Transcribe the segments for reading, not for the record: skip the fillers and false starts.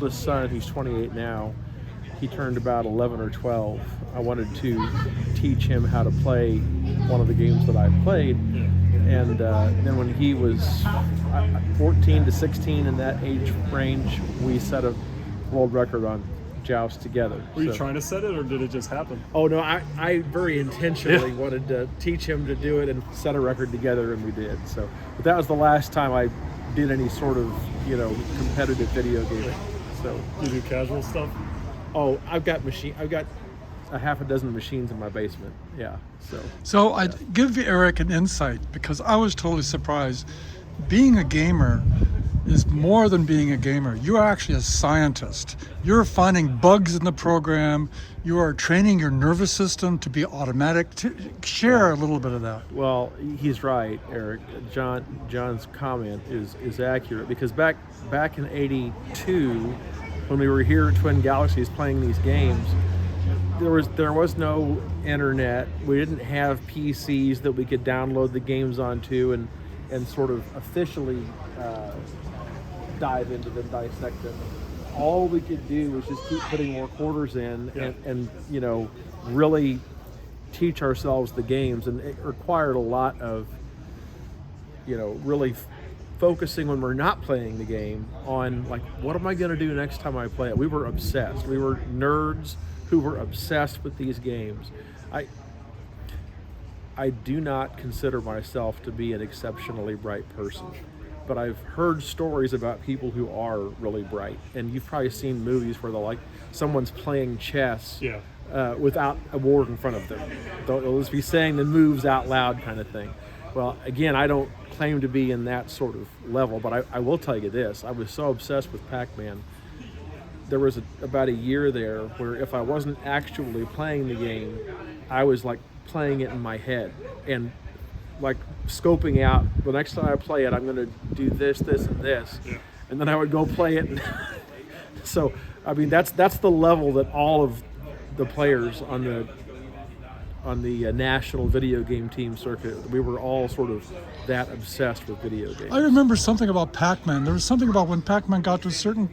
oldest son, who's 28 now, he turned about 11 or 12. I wanted to teach him how to play one of the games that I played. And then when he was 14 to 16, in that age range, we set a world record on joust together. Were you trying to set it, or did it just happen? Oh no, I very intentionally wanted to teach him to do it and set a record together, and we did. So, but that was the last time I did any sort of, competitive video gaming. So You do casual stuff? oh, I've got a half a dozen machines in my basement. Yeah. So I'd give Eric an insight, because I was totally surprised. Being a gamer is more than being a gamer. You're actually a scientist. You're finding bugs in the program. You are training your nervous system to be automatic. Share a little bit of that. Well, he's right, Eric. John's comment is accurate, because back in '82, when we were here at Twin Galaxies playing these games, there was no internet. We didn't have PCs that we could download the games onto and sort of officially dive into them, dissect them. All we could do was just keep putting more quarters in and really teach ourselves the games, and it required a lot of really focusing when we're not playing the game on, like, what am I going to do next time I play it. We were obsessed. We were nerds who were obsessed with these games. I do not consider myself to be an exceptionally bright person, but I've heard stories about people who are really bright, and you've probably seen movies where someone's playing chess without a board in front of them. They'll just be saying the moves out loud, kind of thing. Well, again, I don't claim to be in that sort of level, but I will tell you this. I was so obsessed with Pac-Man. There was about a year there where if I wasn't actually playing the game, I was like playing it in my head and like scoping out, the next time I play it, I'm going to do this, this, and this. And then I would go play it. So, I mean, that's the level that all of the players on the national video game team circuit, we were all sort of that obsessed with video games. I remember something about Pac-Man. There was something about when Pac-Man got to a certain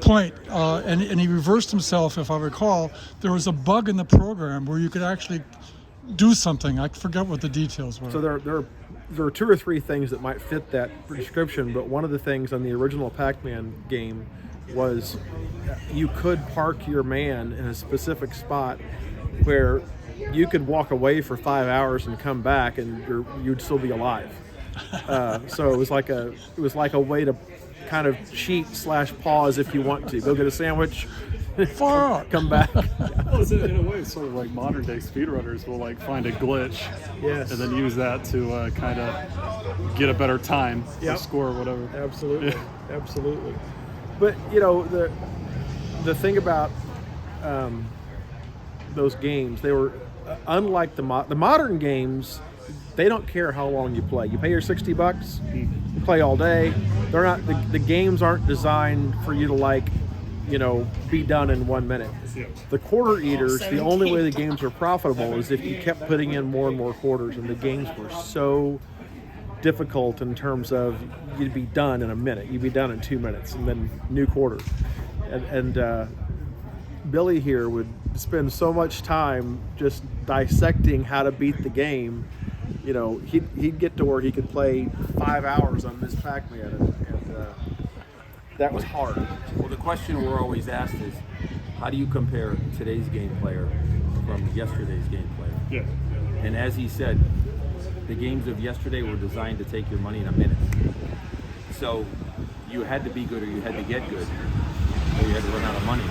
point, and he reversed himself, if I recall, there was a bug in the program where you could actually do something. I forget what the details were. So there are two or three things that might fit that description, but one of the things on the original Pac-Man game was you could park your man in a specific spot where you could walk away for 5 hours and come back and you'd still be alive. So it was like a way to kind of cheat / pause if you want to. Go get a sandwich, Far out. come back. Well, in a way, it's sort of like modern day speedrunners will like find a glitch, Yes. and then use that to kind of get a better time or score or whatever. Absolutely, absolutely. But the thing about those games, they were unlike the modern games. They don't care how long you play. You pay your $60, you play all day. They're not the games aren't designed for you to be done in 1 minute. The quarter eaters, the only way the games are profitable is if you kept putting in more and more quarters, and the games were so difficult in terms of you'd be done in a minute, you'd be done in 2 minutes, and then new quarter. And Billy here would spend so much time just dissecting how to beat the game. He'd get to where he could play 5 hours on this Pac-Man, and that was hard. Well, the question we're always asked is, how do you compare today's game player from yesterday's game player? Yeah. And as he said, the games of yesterday were designed to take your money in a minute. So you had to be good, or you had to get good, or you had to run out of money.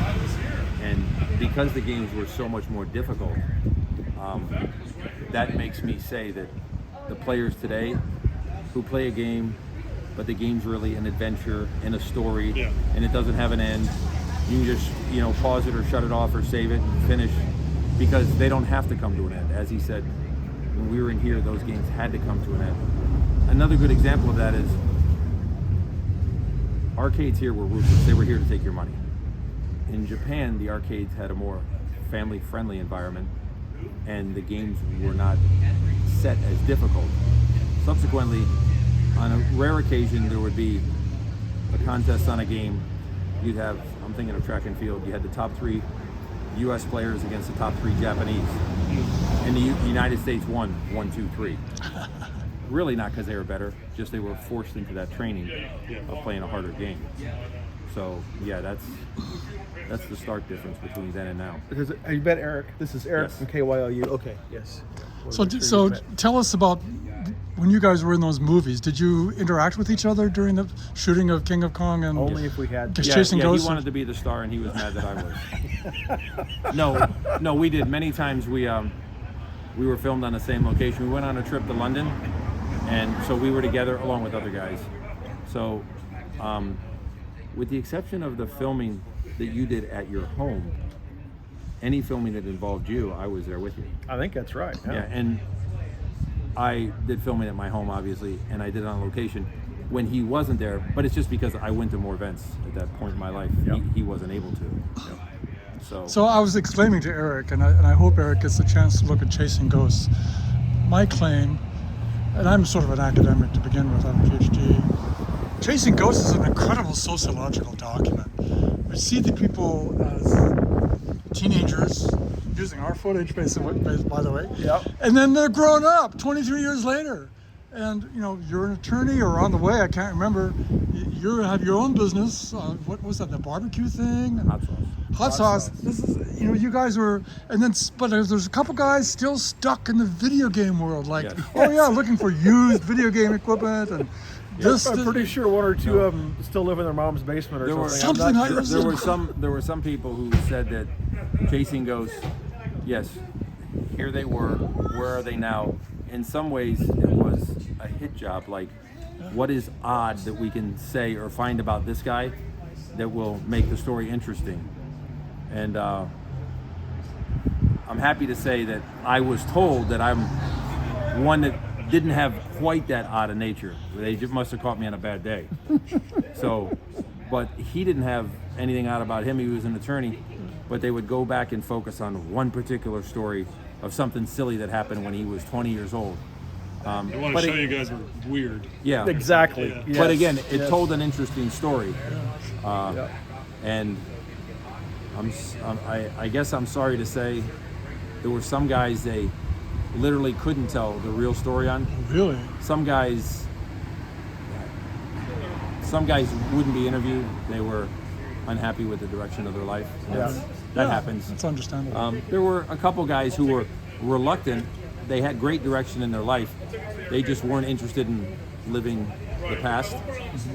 And because the games were so much more difficult, that makes me say that the players today who play a game, but the game's really an adventure and a story, and it doesn't have an end, you can just pause it or shut it off or save it and finish, because they don't have to come to an end. As he said, when we were in here, those games had to come to an end. Another good example of that is arcades here were ruthless. They were here to take your money. In Japan, the arcades had a more family-friendly environment, and the games were not set as difficult. Subsequently, on a rare occasion, there would be a contest on a game, you'd have, I'm thinking of track and field, you had the top 3 U.S. players against the top 3 Japanese. And the United States won 1, 2, 3. Really not because they were better, just they were forced into that training of playing a harder game. So yeah, that's the stark difference between then and now. Because you met Eric. This is Eric Yes. from KYOU. Okay, yes. So tell us about when you guys were in those movies. Did you interact with each other during the shooting of King of Kong and Only if we had. Just chasing he ghosts? wanted to be the star, and he was mad that I was. No, we did many times. We were filmed on the same location. We went on a trip to London, and so we were together along with other guys. So, with the exception of the filming that you did at your home, any filming that involved you, I was there with you. I think that's right. Yeah, and I did filming at my home, obviously, and I did it on location when he wasn't there, but it's just because I went to more events at that point in my life. Yep. He wasn't able to. So I was explaining to Eric, and I hope Eric gets a chance to look at Chasing Ghosts. My claim, and I'm sort of an academic to begin with, I have a PhD. Chasing Ghosts is an incredible sociological document. We see the people as teenagers, using our footage, basically, by the way. Yep. And then they're grown up 23 years later. And, you know, you're an attorney or on the way, I can't remember. You have your own business. What was that, the barbecue thing? Hot sauce. Hot sauce. This is, you know, you guys were, and then, but there's a couple guys still stuck in the video game world, like, Yes. oh yeah, looking for used video game equipment and this. I'm pretty sure 1 or 2 of them still live in their mom's basement or There were something. something I'm not like sure. this. There were some people who said that Chasing Ghosts, yes, here they were, where are they now? In some ways, it was a hit job. Like, what is odd that we can say or find about this guy that will make the story interesting? And I'm happy to say that I was told that I'm one that didn't have quite that odd a nature. They just must have caught me on a bad day. So, but he didn't have anything odd about him. He was an attorney, but they would go back and focus on one particular story of something silly that happened when he was 20 years old. They want to but show it- you guys were weird. Yeah, Exactly. Yeah. Yes. but again, it Yes. told an interesting story, Yeah. and I guess I'm sorry to say there were some guys they literally couldn't tell the real story on. Really? Some guys wouldn't be interviewed. They were unhappy with the direction of their life. That Yeah, happens. That's understandable. There were a couple guys who were reluctant. They had great direction in their life. They just weren't interested in living the past.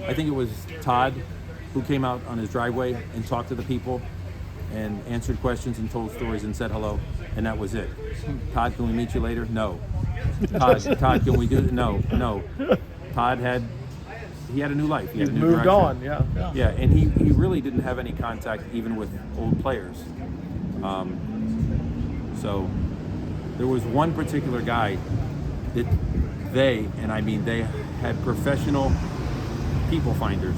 I think it was Todd who came out on his driveway and talked to the people and answered questions and told stories and said hello, and that was it. Todd, can we meet you later? No. Todd, can we do it? No. Todd had a new life. He had a new Moved direction. on, yeah. Yeah, and he really didn't have any contact even with old players. So there was one particular guy that they had professional people finders.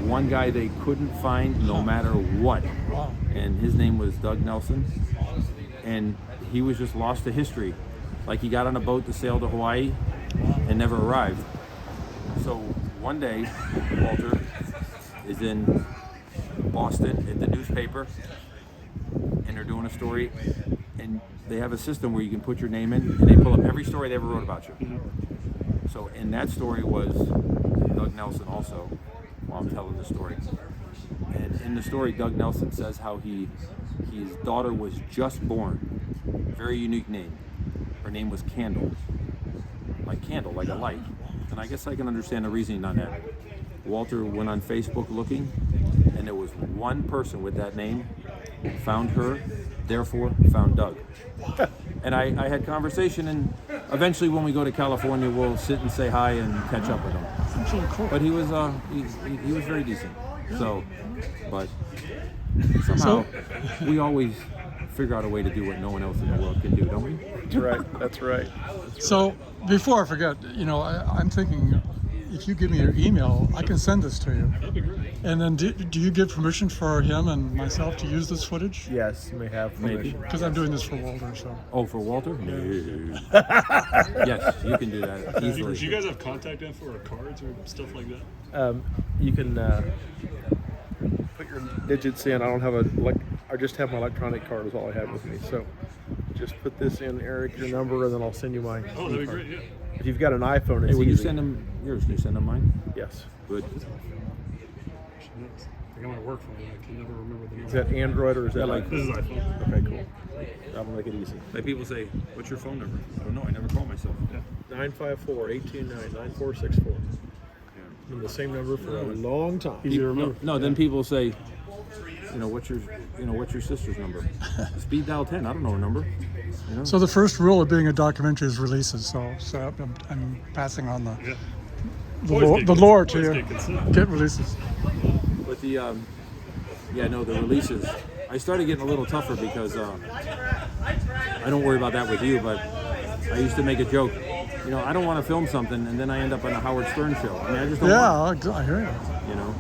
One guy they couldn't find no matter what. Wow. And his name was Doug Nelson. And he was just lost to history. Like he got on a boat to sail to Hawaii and never arrived. So one day, Walter is in Boston at the newspaper, and they're doing a story, and they have a system where you can put your name in, and they pull up every story they ever wrote about you. So in that story was Doug Nelson also, while I'm telling the story. And in the story, Doug Nelson says how his daughter was just born. Very unique name. Her name was Candle. Like candle, like a light. And I guess I can understand the reasoning on that. Walter went on Facebook looking, and there was one person with that name, found her, therefore found Doug. And I had conversation, and eventually when we go to California, we'll sit and say hi and catch up with him. That's really cool. But he was very decent. So, but somehow we always figure out a way to do what no one else in the world can do, don't we? That's right. That's right. So before I forget, you know, I'm thinking if you give me your email, I can send this to you. That'd be great. And then do you give permission for him and myself to use this footage? Yes, you may have Maybe. permission. Because I'm doing this for Walter, so. Oh, for Walter? No. Yes, you can do that Do easily. you guys have contact info or cards or stuff like that? You can put your digits in. I don't have I just have my electronic card is all I have with me. So just put this in, Eric, your number, and then I'll send you my. Oh, that'd be great. Yeah. If you've got an iPhone, it's Hey, when you easy. send them yours, can you send them mine? Yes. Good. I think I'm gonna work from it. I can never remember the Is number. that Android or is that Yeah, like- This is iPhone. Okay, cool. That'll make it easy. Like people say, what's your phone number? I don't know. I never call myself. 954-829-9464. Been the same number for a long time. Easy to remember. No, then people say, what's your sister's number? Speed dial 10. I don't know her number. You know? So the first rule of being a documentary is releases. So I'm passing on Yeah. the lore to Always you. get consent. Get releases. But the the releases. I started getting a little tougher because I don't worry about that with you, but I used to make a joke. I don't want to film something and then I end up on a Howard Stern show. I mean, I just don't want Yeah, I hear you. you know.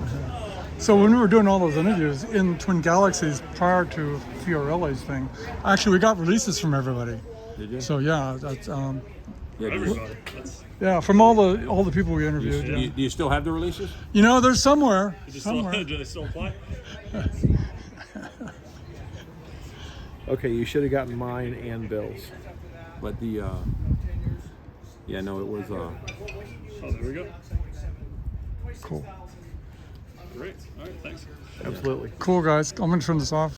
So when we were doing all those interviews in Twin Galaxies prior to Fiorella's thing, actually we got releases from everybody. Did you? So yeah, that's Yeah, do you, Everybody. That's, from all the people we interviewed. do Yeah. you still have the releases? There's somewhere. do they still apply? Okay, you should have gotten mine and Bill's. But the it was Oh, there we go. Cool. Great. All right. Thanks. Absolutely. Cool guys. I'm gonna turn this off.